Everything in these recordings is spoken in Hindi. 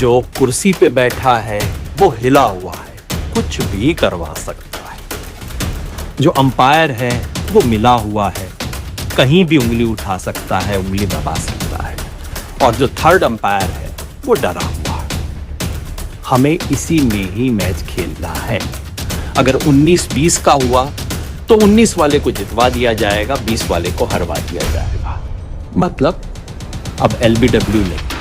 जो कुर्सी पे बैठा है वो हिला हुआ है, कुछ भी करवा सकता है। जो अंपायर है वो मिला हुआ है, कहीं भी उंगली उठा सकता है, उंगली दबा सकता है। और जो थर्ड अंपायर है वो डरा हुआ है। हमें इसी में ही मैच खेलना है। अगर 19-20 का हुआ तो 19 वाले को जितवा दिया जाएगा, 20 वाले को हरवा दिया जाएगा। मतलब अब एलबीडब्ल्यू नहीं,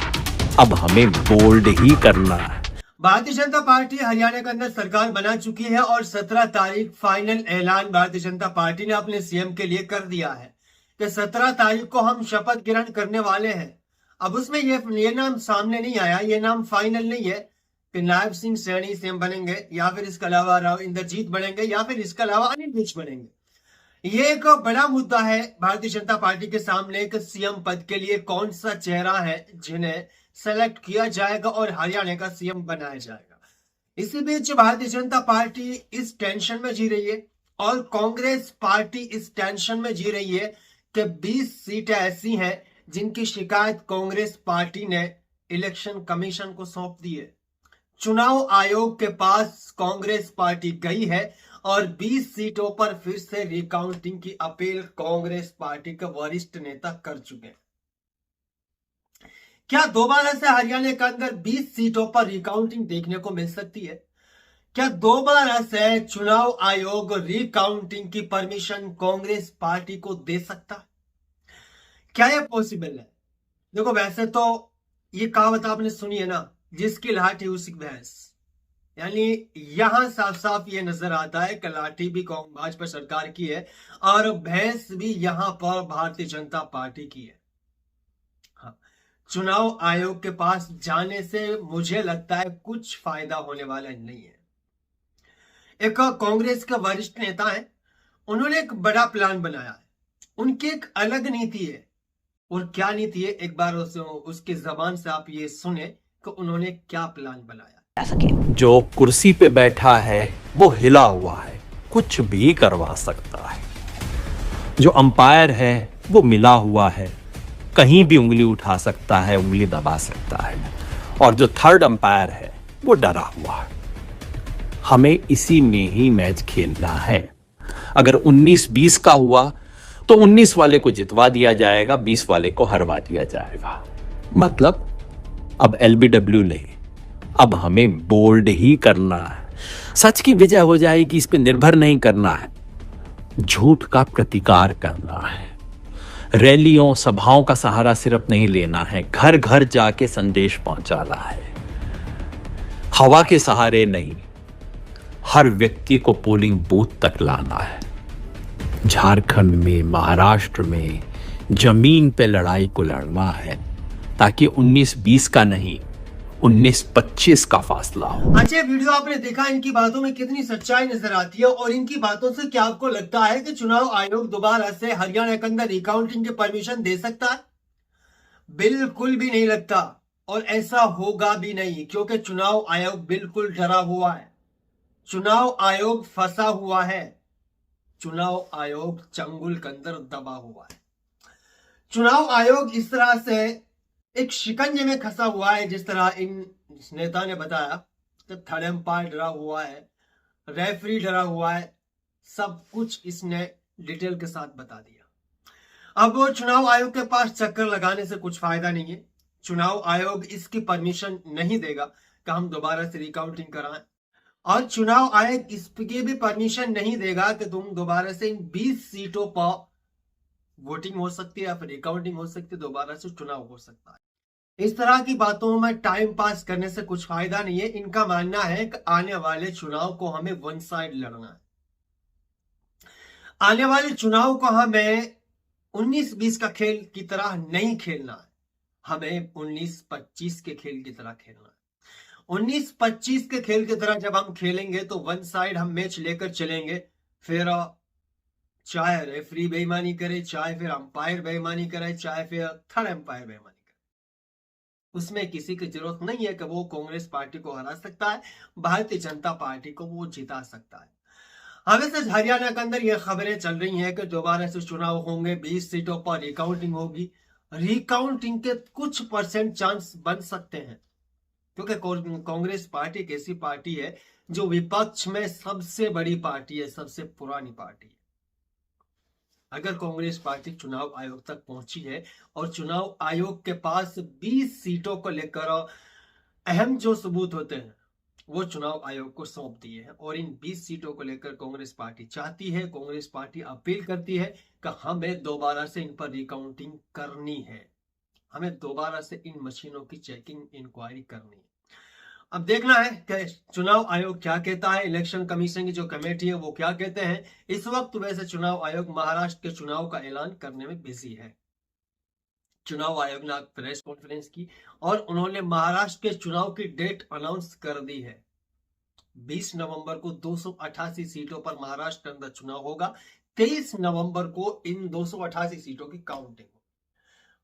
अब हमें बोल्ड ही करना है। भारतीय जनता पार्टी हरियाणा के अंदर सरकार बना चुकी है और 17 तारीख फाइनल ऐलान भारतीय जनता पार्टी ने अपने सीएम के लिए कर दिया है कि 17 तारीख को हम शपथ ग्रहण करने वाले हैं। अब उसमें ये नाम सामने नहीं आया, ये नाम फाइनल नहीं है कि नायब सिंह सैनी सीएम बनेंगे या फिर इसके अलावा राव इंद्रजीत बनेंगे या फिर इसके अलावा अनिल विज बनेंगे। ये एक बड़ा मुद्दा है भारतीय जनता पार्टी के सामने कि सीएम पद के लिए कौन सा चेहरा है जिन्हें सेलेक्ट किया जाएगा और हरियाणा का सीएम बनाया जाएगा। इसी बीच भारतीय जनता पार्टी इस टेंशन में जी रही है और कांग्रेस पार्टी इस टेंशन में जी रही है कि 20 सीटें ऐसी हैं जिनकी शिकायत कांग्रेस पार्टी ने इलेक्शन कमीशन को सौंप दी है। चुनाव आयोग के पास कांग्रेस पार्टी गई है और 20 सीटों पर फिर से रिकाउंटिंग की अपील कांग्रेस पार्टी के वरिष्ठ नेता कर चुके हैं। क्या दोबारा से हरियाणा के अंदर 20 सीटों पर रिकाउंटिंग देखने को मिल सकती है? क्या दोबारा से चुनाव आयोग रिकाउंटिंग की परमिशन कांग्रेस पार्टी को दे सकता है? क्या यह पॉसिबल है? देखो, वैसे तो ये कहावत आपने सुनी है ना, जिसकी लाठी उसी भैंस। यानी यहां साफ साफ ये नजर आता है कि लाठी भी भाजपा सरकार की है और भैंस भी यहां पर भारतीय जनता पार्टी की है। हाँ, चुनाव आयोग के पास जाने से मुझे लगता है कुछ फायदा होने वाला नहीं है। एक कांग्रेस के वरिष्ठ नेता है, उन्होंने एक बड़ा प्लान बनाया है। उनकी एक अलग नीति है। और क्या नीति है, एक बार उसकी जबान से आप ये सुने कि उन्होंने क्या प्लान बनाया। जो कुर्सी पे बैठा है वो हिला हुआ है, कुछ भी करवा सकता है। जो अंपायर है वो मिला हुआ है, कहीं भी उंगली उठा सकता है, उंगली दबा सकता है। और जो थर्ड अंपायर है वो डरा हुआ है। हमें इसी में ही मैच खेलना है। अगर 19-20 का हुआ तो 19 वाले को जितवा दिया जाएगा, 20 वाले को हरवा दिया जाएगा। मतलब अब एलबीडब्ल्यू नहीं, अब हमें बोल्ड ही करना है। सच की विजय हो जाएगी, इस पे निर्भर नहीं करना है। झूठ का प्रतिकार करना है। रैलियों सभाओं का सहारा सिर्फ नहीं लेना है, घर घर जाके संदेश पहुंचाना है। हवा के सहारे नहीं, हर व्यक्ति को पोलिंग बूथ तक लाना है। झारखंड में, महाराष्ट्र में जमीन पे लड़ाई को लड़ना है ताकि 19-20 का नहीं, 19-25 का फासला हो। अच्छा, वीडियो आपने देखा, इनकी बातों में कितनी सच्चाई नजर आती है और इनकी बातों से क्या आपको लगता है कि चुनाव आयोग दोबारा से हरियाणा के अंदर रिकाउंटिंग की परमिशन दे सकता है? बिल्कुल भी नहीं लगता और ऐसा होगा भी नहीं, क्योंकि चुनाव आयोग बिल्कुल डरा हुआ है। चुनाव आयोग फंसा हुआ है। चुनाव आयोग चंगुल के अंदर दबा हुआ है। चुनाव आयोग इस तरह से एक शिकंजे में फंसा हुआ है, जिस तरह इन नेता ने बताया कि थर्ड एम्पायर डरा हुआ है, रेफरी डरा हुआ है, सब कुछ इसने डिटेल के साथ बता दिया। अब वो चुनाव आयोग के पास चक्कर लगाने से कुछ फायदा नहीं है। चुनाव आयोग इसकी परमिशन नहीं देगा कि हम दोबारा से रिकाउंटिंग कराएं और चुनाव आयोग इसकी भी परमिशन नहीं देगा कि तुम दोबारा से इन 20 सीटों पर वोटिंग हो सकती है या फिर रिकाउंटिंग हो सकती है, दोबारा से चुनाव हो सकता है। इस तरह की बातों में टाइम पास करने से कुछ फायदा नहीं है। इनका मानना है कि आने वाले चुनाव को हमें वन साइड लड़ना है। आने वाले चुनाव को हमें 19-20 का खेल की तरह नहीं खेलना है, हमें 19-25 के खेल की तरह खेलना है। 19-25 के खेल की तरह जब हम खेलेंगे तो वन साइड हम मैच लेकर चलेंगे। फिर चाहे रेफरी बेईमानी करे, चाहे फिर अंपायर बेईमानी करे, चाहे फिर थर्ड एम्पायर बेईमानी करे, उसमें किसी की जरूरत नहीं है कि वो कांग्रेस पार्टी को हरा सकता है, भारतीय जनता पार्टी को वो जिता सकता है। हमें हरियाणा के अंदर ये खबरें चल रही हैं कि दोबारा से चुनाव होंगे, 20 सीटों पर रिकाउंटिंग होगी। रिकाउंटिंग के कुछ परसेंट चांस बन सकते हैं, क्योंकि कांग्रेस पार्टी एक ऐसी पार्टी है जो विपक्ष में सबसे बड़ी पार्टी है, सबसे पुरानी पार्टी है। अगर कांग्रेस पार्टी चुनाव आयोग तक पहुंची है और चुनाव आयोग के पास 20 सीटों को लेकर अहम जो सबूत होते हैं वो चुनाव आयोग को सौंप दिए हैं, और इन 20 सीटों को लेकर कांग्रेस पार्टी चाहती है, कांग्रेस पार्टी अपील करती है कि हमें दोबारा से इन पर रिकाउंटिंग करनी है, हमें दोबारा से इन मशीनों की चेकिंग इंक्वायरी करनी है। अब देखना है कि चुनाव आयोग क्या कहता है, इलेक्शन कमीशन की जो कमेटी है वो क्या कहते हैं। इस वक्त वैसे चुनाव आयोग महाराष्ट्र के चुनाव का ऐलान करने में बिजी है। चुनाव आयोग ने प्रेस कॉन्फ्रेंस की और उन्होंने महाराष्ट्र के चुनाव की डेट अनाउंस कर दी है। 20 नवंबर को 288 सीटों पर महाराष्ट्र के अंदर चुनाव होगा। 23 नवंबर को इन 288 सीटों की काउंटिंग होगी।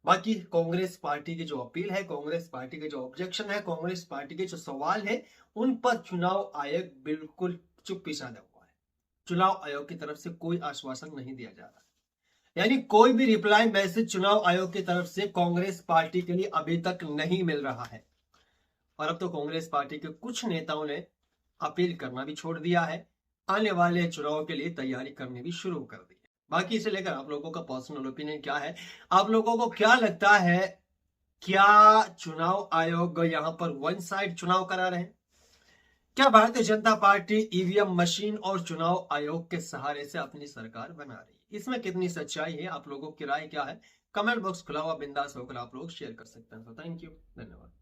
बाकी कांग्रेस पार्टी की जो अपील है, कांग्रेस पार्टी के जो ऑब्जेक्शन है, कांग्रेस पार्टी के जो सवाल है, उन पर चुनाव आयोग बिल्कुल चुप्पी साधा हुआ है। चुनाव आयोग की तरफ से कोई आश्वासन नहीं दिया जा रहा, यानी कोई भी रिप्लाई मैसेज चुनाव आयोग की तरफ से कांग्रेस पार्टी के लिए अभी तक नहीं मिल रहा है। और अब तो कांग्रेस पार्टी के कुछ नेताओं ने अपील करना भी छोड़ दिया है, आने वाले चुनाव के लिए तैयारी करनी भी शुरू कर दी है। बाकी इसे लेकर आप लोगों का पर्सनल ओपिनियन क्या है, आप लोगों को क्या लगता है, क्या चुनाव आयोग यहां पर वन साइड चुनाव करा रहे हैं? क्या Bharatiya Janata party EVM machine और चुनाव आयोग के सहारे से अपनी सरकार बना रही है? इसमें कितनी सच्चाई है, आप लोगों की राय क्या है? कमेंट बॉक्स खुला हुआ, बिंदास होकर आप लोग शेयर कर सकते हैं। तो थैंक यू, धन्यवाद।